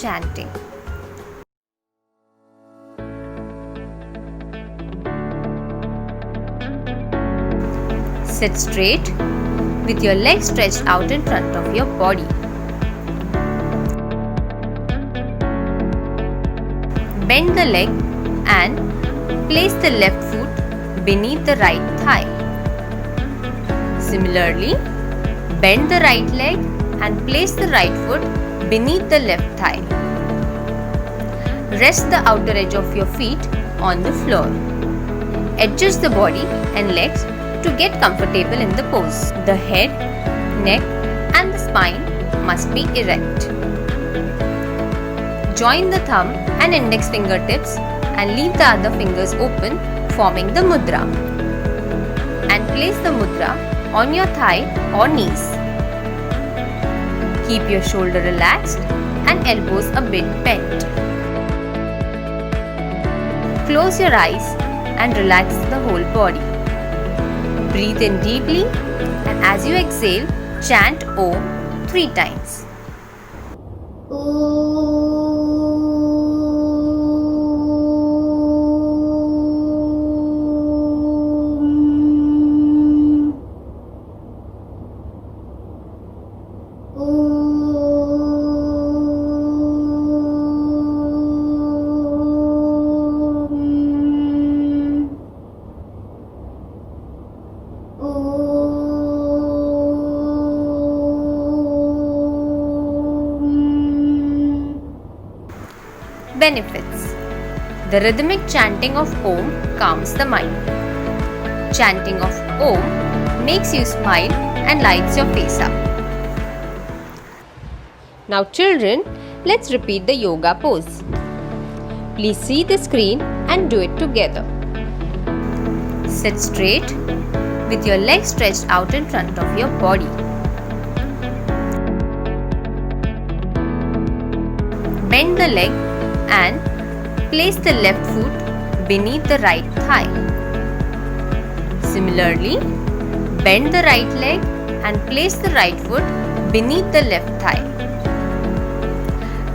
chanting. Sit straight with your legs stretched out in front of your body. Bend the leg and place the left foot beneath the right thigh. Similarly, bend the right leg and place the right foot beneath the left thigh. Rest the outer edge of your feet on the floor. Adjust the body and legs to get comfortable in the pose. The head, neck and the spine must be erect. Join the thumb and index fingertips and leave the other fingers open, forming the mudra. And place the mudra on your thigh or knees. Keep your shoulder relaxed and elbows a bit bent. Close your eyes and relax the whole body. Breathe in deeply and as you exhale, chant Om 3 times. Benefits. The rhythmic chanting of Om calms the mind. Chanting of Om makes you smile and lights your face up. Now children, let's repeat the yoga pose. Please see the screen and do it together. Sit straight with your legs stretched out in front of your body. Bend the leg and place the left foot beneath the right thigh. Similarly, bend the right leg and place the right foot beneath the left thigh.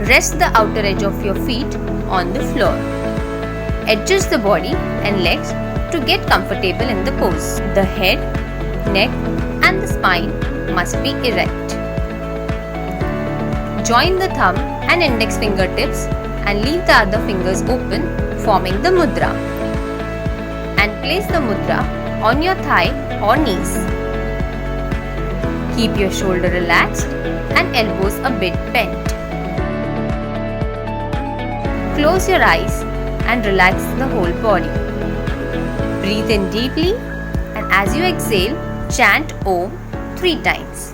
Rest the outer edge of your feet on the floor. Adjust the body and legs to get comfortable in the pose. The head, neck and the spine must be erect. Join the thumb and index fingertips and leave the other fingers open, forming the mudra. And place the mudra on your thigh or knees. Keep your shoulder relaxed and elbows a bit bent. Close your eyes and relax the whole body. Breathe in deeply and as you exhale, chant Om 3 times.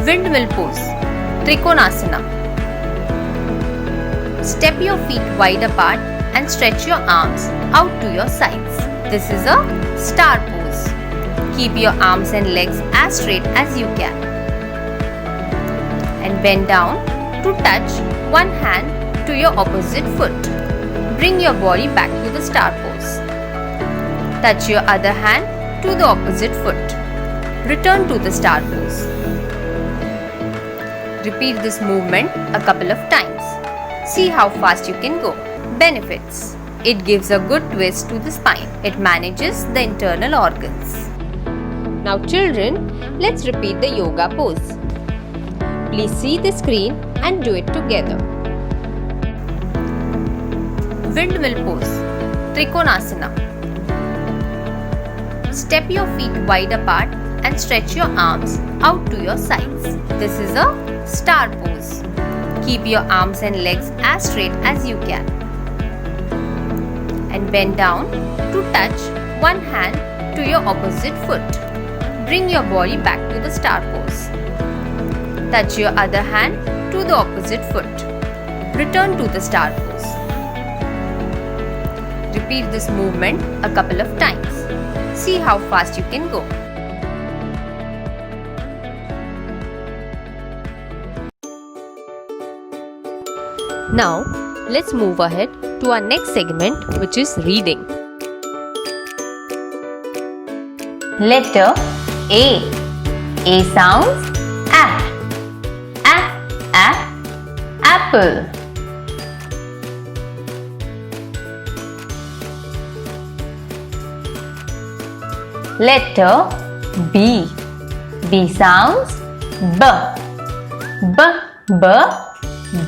Windmill pose, Trikonasana. Step your feet wide apart and stretch your arms out to your sides. This is a star pose. Keep your arms and legs as straight as you can. And bend down to touch one hand to your opposite foot. Bring your body back to the star pose. Touch your other hand to the opposite foot. Return to the star pose. Repeat this movement a couple of times. See how fast you can go. Benefits. It gives a good twist to the spine. It manages the internal organs. Now children, let's repeat the yoga pose. Please see the screen and do it together. Windmill pose, Trikonasana. Step your feet wide apart and stretch your arms out to your sides. This is a star pose. Keep your arms and legs as straight as you can. And bend down to touch one hand to your opposite foot. Bring your body back to the star pose. Touch your other hand to the opposite foot. Return to the star pose. Repeat this movement a couple of times. See how fast you can go. Now, let's move ahead to our next segment, which is reading. Letter A. A sounds A. Apple. Letter B. B sounds B.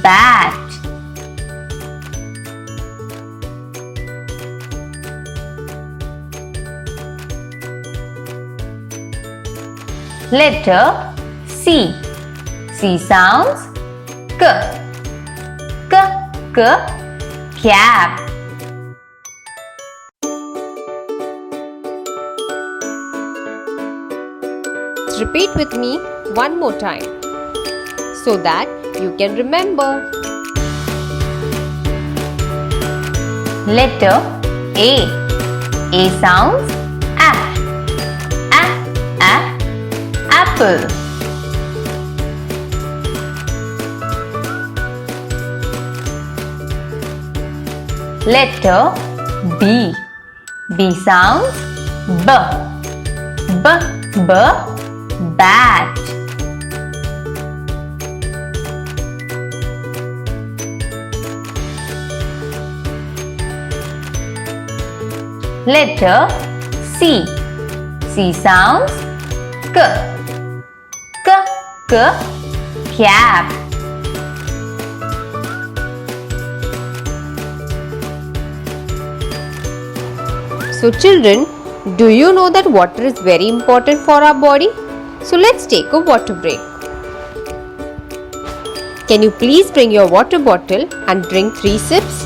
Bat. Letter C. C sounds K. Cap. Repeat with me one more time so that you can remember. Letter A. A sounds apple. Letter B. B sounds bat. Letter C. C sounds cap. So children, do you know that water is very important for our body? So let's take a water break. Can you please bring your water bottle and drink 3 sips?